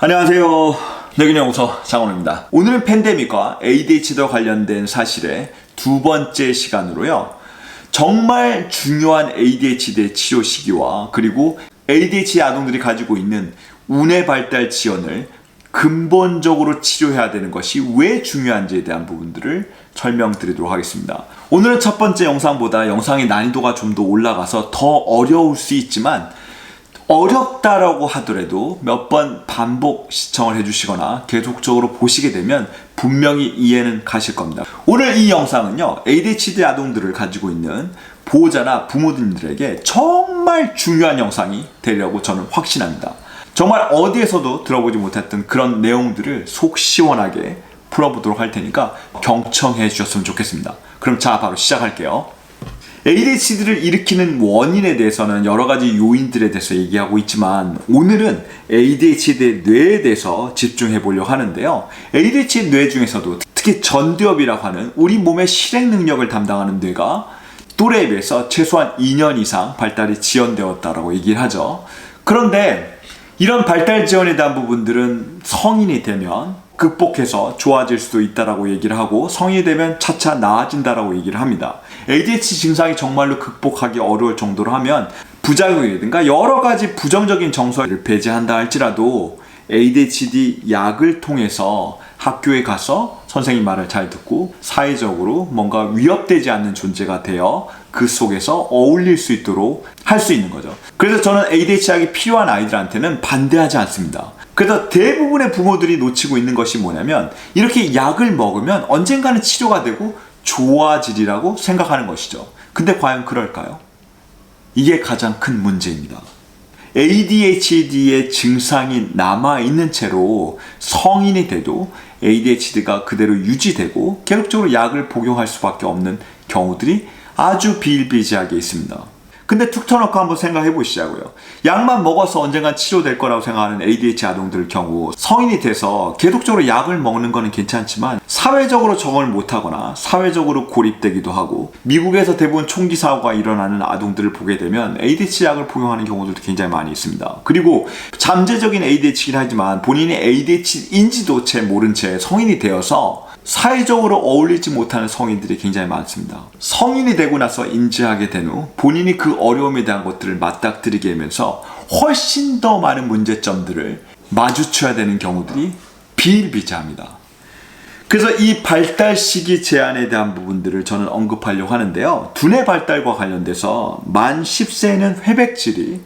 안녕하세요. 뇌균연구소 장원호입니다. 오늘은 팬데믹과 ADHD와 관련된 사실의 두 번째 시간으로요. 정말 중요한 ADHD의 치료 시기와 그리고 ADHD 아동들이 가지고 있는 우뇌 발달 지연을 근본적으로 치료해야 되는 것이 왜 중요한지에 대한 부분들을 설명드리도록 하겠습니다. 오늘은 첫 번째 영상보다 영상의 난이도가 좀 더 올라가서 더 어려울 수 있지만 어렵다라고 하더라도 몇 번 반복 시청을 해주시거나 계속적으로 보시게 되면 분명히 이해는 가실 겁니다. 오늘 이 영상은요, ADHD 아동들을 가지고 있는 보호자나 부모님들에게 정말 중요한 영상이 되리라고 저는 확신합니다. 정말 어디에서도 들어보지 못했던 그런 내용들을 속 시원하게 풀어보도록 할 테니까 경청해 주셨으면 좋겠습니다. 그럼 자, 바로 시작할게요. ADHD를 일으키는 원인에 대해서는 여러 가지 요인들에 대해서 얘기하고 있지만 오늘은 ADHD의 뇌에 대해서 집중해 보려고 하는데요. ADHD 뇌 중에서도 특히 전두엽이라고 하는 우리 몸의 실행 능력을 담당하는 뇌가 또래에 비해서 최소한 2년 이상 발달이 지연되었다라고 얘기를 하죠. 그런데 이런 발달 지연에 대한 부분들은 성인이 되면 극복해서 좋아질 수도 있다라고 얘기를 하고 성인이 되면 차차 나아진다라고 얘기를 합니다. ADHD 증상이 정말로 극복하기 어려울 정도로 하면 부작용이라든가 여러 가지 부정적인 정서를 배제한다 할지라도 ADHD 약을 통해서 학교에 가서 선생님 말을 잘 듣고 사회적으로 뭔가 위협되지 않는 존재가 되어 그 속에서 어울릴 수 있도록 할 수 있는 거죠. 그래서 저는 ADHD 약이 필요한 아이들한테는 반대하지 않습니다. 그래서 대부분의 부모들이 놓치고 있는 것이 뭐냐면 이렇게 약을 먹으면 언젠가는 치료가 되고 좋아지리라고 생각하는 것이죠. 근데 과연 그럴까요? 이게 가장 큰 문제입니다. ADHD의 증상이 남아있는 채로 성인이 돼도 ADHD가 그대로 유지되고 계속적으로 약을 복용할 수밖에 없는 경우들이 아주 비일비재하게 있습니다. 근데 툭 터놓고 한번 생각해 보시자고요. 약만 먹어서 언젠간 치료될 거라고 생각하는 ADHD 아동들 경우 성인이 돼서 계속적으로 약을 먹는 거는 괜찮지만 사회적으로 적응을 못하거나 사회적으로 고립되기도 하고 미국에서 대부분 총기 사고가 일어나는 아동들을 보게 되면 ADHD 약을 복용하는 경우들도 굉장히 많이 있습니다. 그리고 잠재적인 ADHD이긴 하지만 본인이 ADHD인지도 채 모른 채 성인이 되어서 사회적으로 어울리지 못하는 성인들이 굉장히 많습니다. 성인이 되고 나서 인지하게 된 후 본인이 그 어려움에 대한 것들을 맞닥뜨리게 하면서 훨씬 더 많은 문제점들을 마주쳐야 되는 경우들이 비일비재합니다. 그래서 이 발달 시기 제한에 대한 부분들을 저는 언급하려고 하는데요. 두뇌 발달과 관련돼서 만 10세에는 회백질이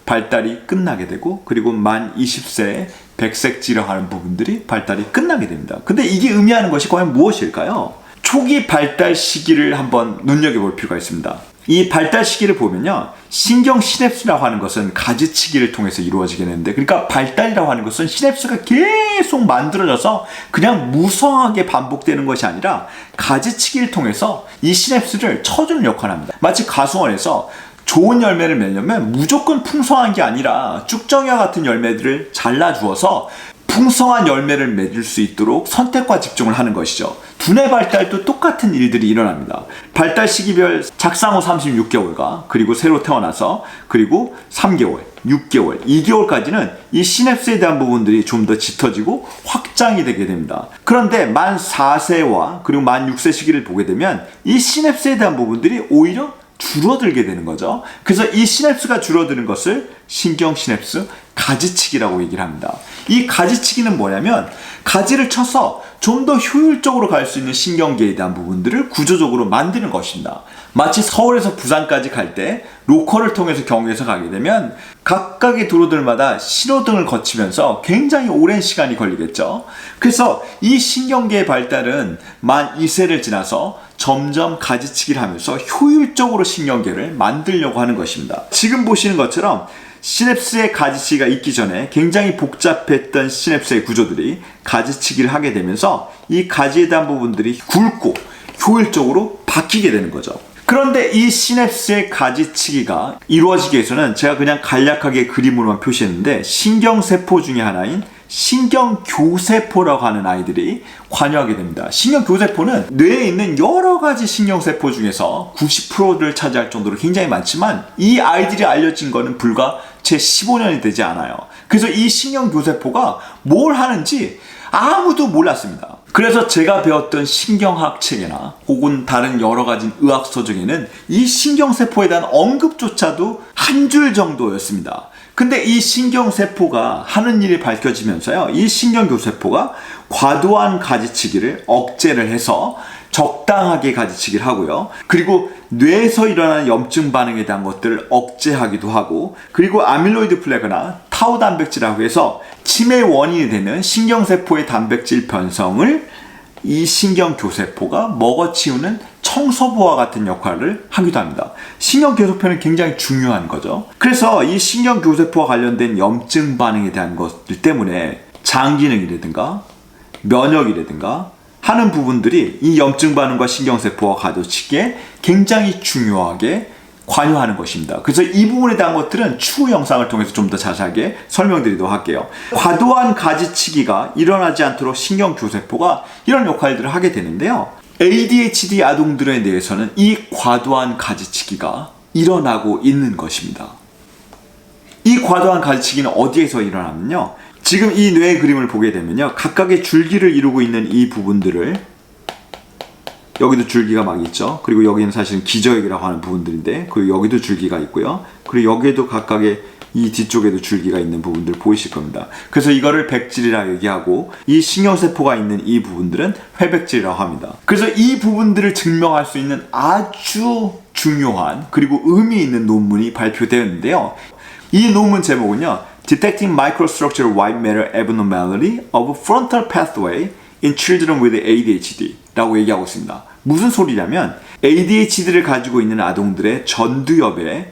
발달이 끝나게 되고 그리고 만 20세에 백색지라고 하는 부분들이 발달이 끝나게 됩니다. 근데 이게 의미하는 것이 과연 무엇일까요? 초기 발달 시기를 한번 눈여겨볼 필요가 있습니다. 이 발달 시기를 보면요. 신경 시냅스라고 하는 것은 가지치기를 통해서 이루어지게 되는데 그러니까 발달이라고 하는 것은 시냅스가 계속 만들어져서 그냥 무성하게 반복되는 것이 아니라 가지치기를 통해서 이 시냅스를 쳐주는 역할을 합니다. 마치 가수원에서 좋은 열매를 맺려면 무조건 풍성한 게 아니라 쭉정이와 같은 열매들을 잘라주어서 풍성한 열매를 맺을 수 있도록 선택과 집중을 하는 것이죠. 두뇌 발달도 똑같은 일들이 일어납니다. 발달 시기별 작상 후 36개월과 그리고 새로 태어나서 그리고 3개월, 6개월, 2개월까지는 이 시냅스에 대한 부분들이 좀 더 짙어지고 확장이 되게 됩니다. 그런데 만 4세와 그리고 만 6세 시기를 보게 되면 이 시냅스에 대한 부분들이 오히려 줄어들게 되는 거죠. 그래서 이 시냅스가 줄어드는 것을 신경 시냅스 가지치기라고 얘기를 합니다. 이 가지치기는 뭐냐면 가지를 쳐서 좀 더 효율적으로 갈 수 있는 신경계에 대한 부분들을 구조적으로 만드는 것입니다. 마치 서울에서 부산까지 갈 때 로컬을 통해서 경유해서 가게 되면 각각의 도로들마다 신호등을 거치면서 굉장히 오랜 시간이 걸리겠죠. 그래서 이 신경계의 발달은 만 2세를 지나서 점점 가지치기를 하면서 효율적으로 신경계를 만들려고 하는 것입니다. 지금 보시는 것처럼 시냅스의 가지치기가 있기 전에 굉장히 복잡했던 시냅스의 구조들이 가지치기를 하게 되면서 이 가지에 대한 부분들이 굵고 효율적으로 바뀌게 되는 거죠. 그런데 이 시냅스의 가지치기가 이루어지기 위해서는 제가 그냥 간략하게 그림으로만 표시했는데 신경세포 중에 하나인 신경교세포라고 하는 아이들이 관여하게 됩니다. 신경교세포는 뇌에 있는 여러 가지 신경세포 중에서 90%를 차지할 정도로 굉장히 많지만 이 아이들이 알려진 거는 불과 채 15년이 되지 않아요. 그래서 이 신경교세포가 뭘 하는지 아무도 몰랐습니다. 그래서 제가 배웠던 신경학 책이나 혹은 다른 여러 가지 의학서 중에는 이 신경세포에 대한 언급조차도 한 줄 정도였습니다. 근데 이 신경세포가 하는 일이 밝혀지면서요, 이 신경교세포가 과도한 가지치기를 억제를 해서 적당하게 가지치기를 하고요. 그리고 뇌에서 일어나는 염증 반응에 대한 것들을 억제하기도 하고, 그리고 아밀로이드 플래그나 타우 단백질이라고 해서 치매 원인이 되는 신경세포의 단백질 변성을 이 신경교세포가 먹어치우는 청소부와 같은 역할을 하기도 합니다. 신경교세포는 굉장히 중요한 거죠. 그래서 이 신경교세포와 관련된 염증 반응에 대한 것들 때문에 장 기능이라든가 면역이라든가 하는 부분들이 이 염증 반응과 신경세포와 가지치기에 굉장히 중요하게 관여하는 것입니다. 그래서 이 부분에 대한 것들은 추후 영상을 통해서 좀 더 자세하게 설명드리도록 할게요. 과도한 가지치기가 일어나지 않도록 신경교세포가 이런 역할들을 하게 되는데요. ADHD 아동들에 대해서는 이 과도한 가지치기가 일어나고 있는 것입니다. 이 과도한 가지치기는 어디에서 일어나면요, 지금 이 뇌의 그림을 보게 되면요, 각각의 줄기를 이루고 있는 이 부분들을, 여기도 줄기가 막 있죠. 그리고 여기는 사실은 기저액이라고 하는 부분들인데, 그리고 여기도 줄기가 있고요. 그리고 여기에도 각각의 이 뒤쪽에도 줄기가 있는 부분들 보이실 겁니다. 그래서 이거를 백질이라고 얘기하고, 이 신경세포가 있는 이 부분들은 회백질이라고 합니다. 그래서 이 부분들을 증명할 수 있는 아주 중요한 그리고 의미 있는 논문이 발표되었는데요. 이 논문 제목은요, Detecting Microstructural White Matter Abnormality of Frontal Pathway in Children with ADHD 라고 얘기하고 있습니다. 무슨 소리냐면 ADHD를 가지고 있는 아동들의 전두엽의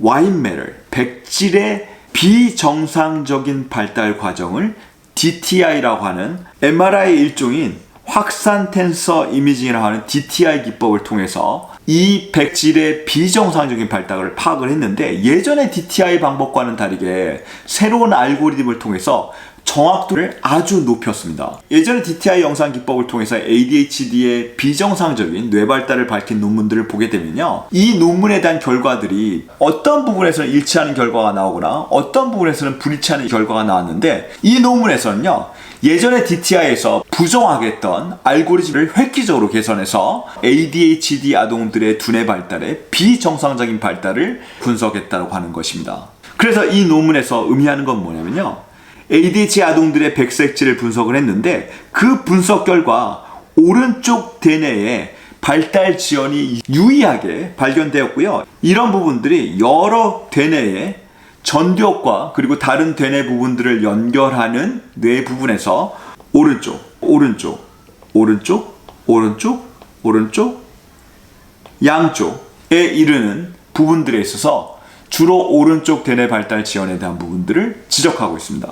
white matter, 백질의 비정상적인 발달 과정을 DTI라고 하는 MRI의 일종인 확산 텐서 이미징이라고 하는 DTI 기법을 통해서 이 백질의 비정상적인 발달을 파악을 했는데, 예전의 DTI 방법과는 다르게 새로운 알고리즘을 통해서 정확도를 아주 높였습니다. 예전의 DTI 영상 기법을 통해서 ADHD의 비정상적인 뇌 발달을 밝힌 논문들을 보게 되면요, 이 논문에 대한 결과들이 어떤 부분에서는 일치하는 결과가 나오거나 어떤 부분에서는 불일치하는 결과가 나왔는데, 이 논문에서는요, 예전의 DTI에서 부정하게 했던 알고리즘을 획기적으로 개선해서 ADHD 아동들의 두뇌 발달의 비정상적인 발달을 분석했다고 하는 것입니다. 그래서 이 논문에서 의미하는 건 뭐냐면요, ADHD 아동들의 백색질을 분석을 했는데, 그 분석 결과 오른쪽 대뇌에 발달 지연이 유의하게 발견되었고요. 이런 부분들이 여러 대뇌의 전두엽과 그리고 다른 대뇌 부분들을 연결하는 뇌 부분에서 오른쪽, 오른쪽, 오른쪽, 오른쪽, 오른쪽, 양쪽에 이르는 부분들에 있어서 주로 오른쪽 대뇌 발달 지연에 대한 부분들을 지적하고 있습니다.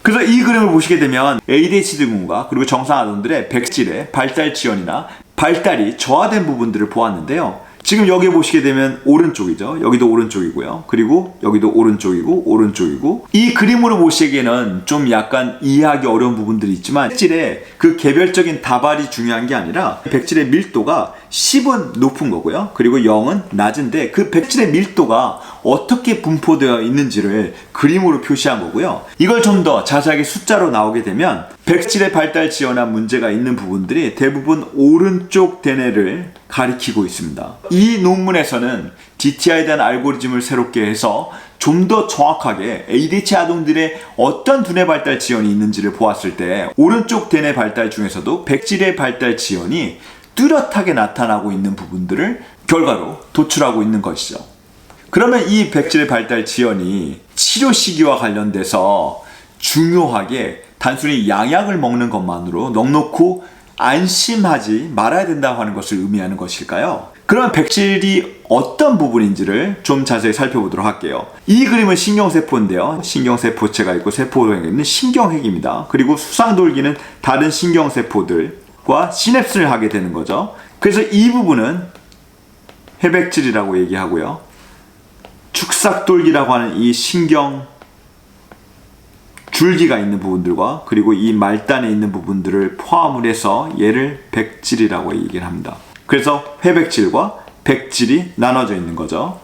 그래서 이 그림을 보시게 되면 ADHD 등과 그리고 정상 아동들의 백질의 발달 지연이나 발달이 저하된 부분들을 보았는데요. 지금 여기 보시게 되면 오른쪽이죠. 여기도 오른쪽이고요. 그리고 여기도 오른쪽이고 오른쪽이고, 이 그림으로 보시기에는 좀 약간 이해하기 어려운 부분들이 있지만 백질의 그 개별적인 다발이 중요한 게 아니라 백질의 밀도가 10은 높은 거고요. 그리고 0은 낮은데 그 백질의 밀도가 어떻게 분포되어 있는지를 그림으로 표시한 거고요. 이걸 좀 더 자세하게 숫자로 나오게 되면 백질의 발달 지연화 문제가 있는 부분들이 대부분 오른쪽 대뇌를 가리키고 있습니다. 이 논문에서는 DTI에 대한 알고리즘을 새롭게 해서 좀 더 정확하게 ADHD 아동들의 어떤 두뇌 발달 지연이 있는지를 보았을 때 오른쪽 대뇌 발달 중에서도 백질의 발달 지연이 뚜렷하게 나타나고 있는 부분들을 결과로 도출하고 있는 것이죠. 그러면 이 백질의 발달 지연이 치료 시기와 관련돼서 중요하게 단순히 양약을 먹는 것만으로 넉넉히 안심하지 말아야 된다고 하는 것을 의미하는 것일까요? 그러면 백질이 어떤 부분인지를 좀 자세히 살펴보도록 할게요. 이 그림은 신경세포인데요. 신경세포체가 있고 세포에 있는 신경핵입니다. 그리고 수상돌기는 다른 신경세포들과 시냅스를 하게 되는 거죠. 그래서 이 부분은 회백질이라고 얘기하고요. 축삭돌기라고 하는 이 신경 줄기가 있는 부분들과 그리고 이 말단에 있는 부분들을 포함을 해서 얘를 백질이라고 얘기를 합니다. 그래서 회백질과 백질이 나눠져 있는 거죠.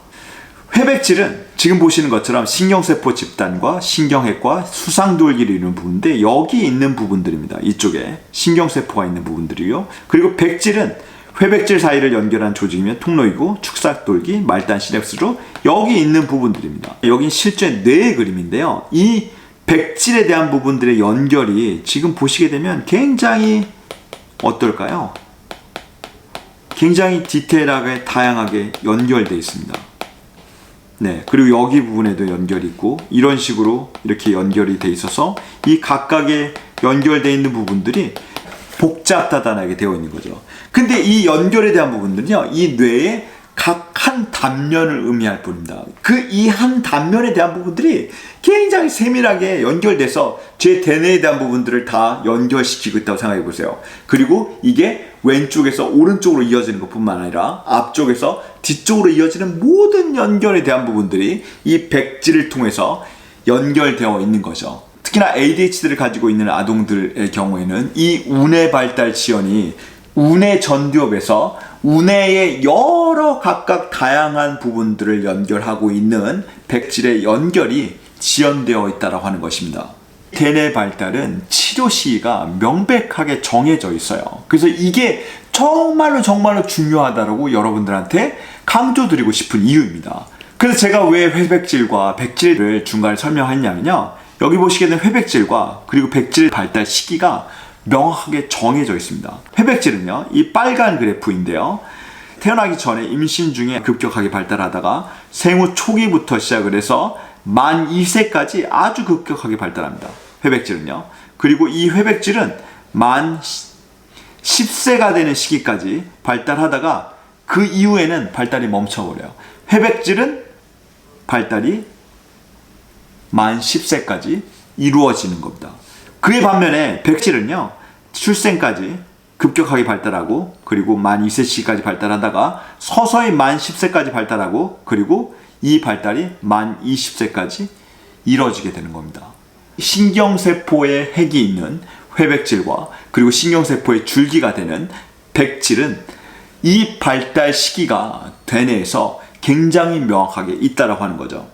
회백질은 지금 보시는 것처럼 신경세포 집단과 신경핵과 수상돌기를 이루는 부분인데 여기 있는 부분들입니다. 이쪽에 신경세포가 있는 부분들이요. 그리고 백질은 회백질 사이를 연결한 조직이면 통로이고 축삭돌기, 말단, 시냅스로 여기 있는 부분들입니다. 여긴 실제 뇌의 그림인데요. 이 백질에 대한 부분들의 연결이 지금 보시게 되면 굉장히 어떨까요? 굉장히 디테일하게 다양하게 연결되어 있습니다. 네, 그리고 여기 부분에도 연결이 있고 이런 식으로 이렇게 연결이 돼 있어서 이 각각의 연결되어 있는 부분들이 복잡다단하게 되어 있는 거죠. 근데 이 연결에 대한 부분들은요, 이 뇌의 각 한 단면을 의미할 뿐입니다. 그 이 한 단면에 대한 부분들이 굉장히 세밀하게 연결돼서 제 대뇌에 대한 부분들을 다 연결시키고 있다고 생각해 보세요. 그리고 이게 왼쪽에서 오른쪽으로 이어지는 것뿐만 아니라 앞쪽에서 뒤쪽으로 이어지는 모든 연결에 대한 부분들이 이 백질을 통해서 연결되어 있는 거죠. 특히나 ADHD를 가지고 있는 아동들의 경우에는 이 우뇌 발달 지연이 우뇌 전두엽에서 우뇌의 여러 각각 다양한 부분들을 연결하고 있는 백질의 연결이 지연되어 있다고 하는 것입니다. 대뇌 발달은 치료 시기가 명백하게 정해져 있어요. 그래서 이게 정말로 중요하다고 여러분들한테 강조드리고 싶은 이유입니다. 그래서 제가 왜 회백질과 백질을 중간에 설명했냐면요, 여기 보시게 되는 회백질과 그리고 백질 발달 시기가 명확하게 정해져 있습니다. 회백질은요, 이 빨간 그래프인데요, 태어나기 전에 임신 중에 급격하게 발달하다가 생후 초기부터 시작을 해서 만 2세까지 아주 급격하게 발달합니다. 회백질은요. 그리고 이 회백질은 만 10세가 되는 시기까지 발달하다가 그 이후에는 발달이 멈춰버려요. 회백질은 발달이 만 10세까지 이루어지는 겁니다. 그에 반면에 백질은요, 출생까지 급격하게 발달하고 그리고 만 2세 시기까지 발달하다가 서서히 만 10세까지 발달하고 그리고 이 발달이 만 20세까지 이루어지게 되는 겁니다. 신경세포에 핵이 있는 회백질과 그리고 신경세포의 줄기가 되는 백질은 이 발달 시기가 대뇌에서 굉장히 명확하게 있다고 하는 거죠.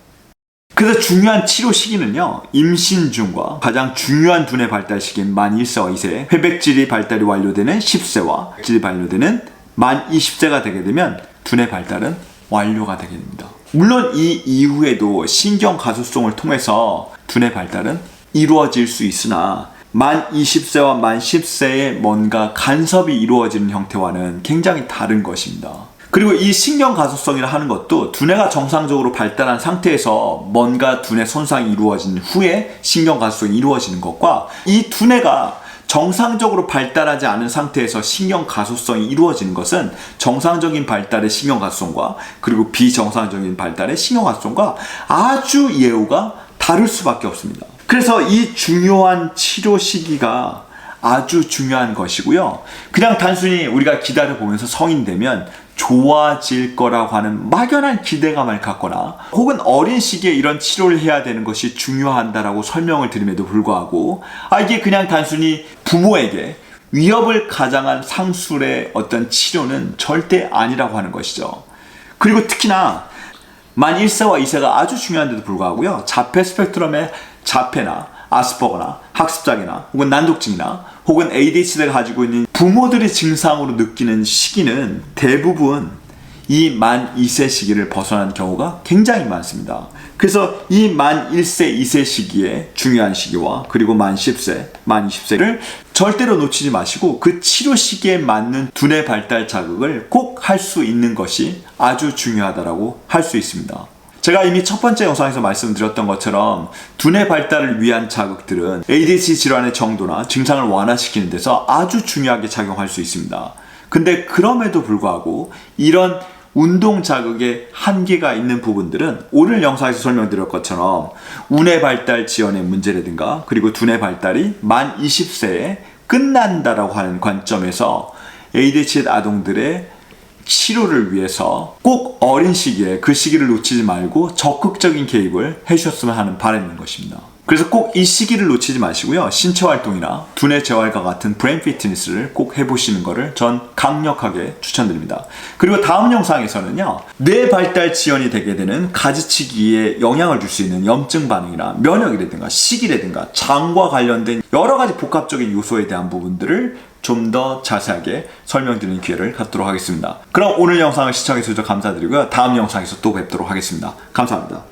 그래서 중요한 치료 시기는요, 임신 중과 가장 중요한 두뇌 발달 시기인 만 1세와 2세, 회백질이 발달이 완료되는 10세와 백질이 완료되는 만 20세가 되게 되면 두뇌 발달은 완료가 되게 됩니다. 물론 이 이후에도 신경 가소성을 통해서 두뇌 발달은 이루어질 수 있으나 만 20세와 만 10세에 뭔가 간섭이 이루어지는 형태와는 굉장히 다른 것입니다. 그리고 이 신경 가소성이라 하는 것도 두뇌가 정상적으로 발달한 상태에서 뭔가 두뇌 손상이 이루어진 후에 신경 가소성이 이루어지는 것과 이 두뇌가 정상적으로 발달하지 않은 상태에서 신경 가소성이 이루어지는 것은 정상적인 발달의 신경 가소성과 그리고 비정상적인 발달의 신경 가소성과 아주 예후가 다를 수밖에 없습니다. 그래서 이 중요한 치료 시기가 아주 중요한 것이고요. 그냥 단순히 우리가 기다려보면서 성인 되면 좋아질 거라고 하는 막연한 기대감을 갖거나 혹은 어린 시기에 이런 치료를 해야 되는 것이 중요하다라고 설명을 드림에도 불구하고 이게 그냥 단순히 부모에게 위협을 가장한 상술의 어떤 치료는 절대 아니라고 하는 것이죠. 그리고 특히나 만 1세와 2세가 아주 중요한데도 불구하고요, 자폐 스펙트럼의 자폐나 아스퍼거나 학습장애나 혹은 난독증이나 혹은 ADHD가 가지고 있는 부모들이 증상으로 느끼는 시기는 대부분 이 만 2세 시기를 벗어난 경우가 굉장히 많습니다. 그래서 이 만 1세, 2세 시기에 중요한 시기와 그리고 만 10세, 만 20세를 절대로 놓치지 마시고 그 치료 시기에 맞는 두뇌 발달 자극을 꼭 할 수 있는 것이 아주 중요하다고 할 수 있습니다. 제가 이미 첫 번째 영상에서 말씀드렸던 것처럼 두뇌 발달을 위한 자극들은 ADHD 질환의 정도나 증상을 완화시키는 데서 아주 중요하게 작용할 수 있습니다. 근데 그럼에도 불구하고 이런 운동 자극에 한계가 있는 부분들은 오늘 영상에서 설명드렸던 것처럼 우뇌 발달 지연의 문제라든가 그리고 두뇌 발달이 만 20세에 끝난다라고 하는 관점에서 ADHD 아동들의 치료를 위해서 꼭 어린 시기에 그 시기를 놓치지 말고 적극적인 개입을 해주셨으면 하는 바람인 것입니다. 그래서 꼭 이 시기를 놓치지 마시고요. 신체 활동이나 두뇌 재활과 같은 브레인 피트니스를 꼭 해보시는 것을 전 강력하게 추천드립니다. 그리고 다음 영상에서는요, 뇌 발달 지연이 되게 되는 가지치기에 영향을 줄 수 있는 염증 반응이나 면역이라든가 식이라든가 장과 관련된 여러 가지 복합적인 요소에 대한 부분들을 좀 더 자세하게 설명드리는 기회를 갖도록 하겠습니다. 그럼 오늘 영상을 시청해주셔서 감사드리고요. 다음 영상에서 또 뵙도록 하겠습니다. 감사합니다.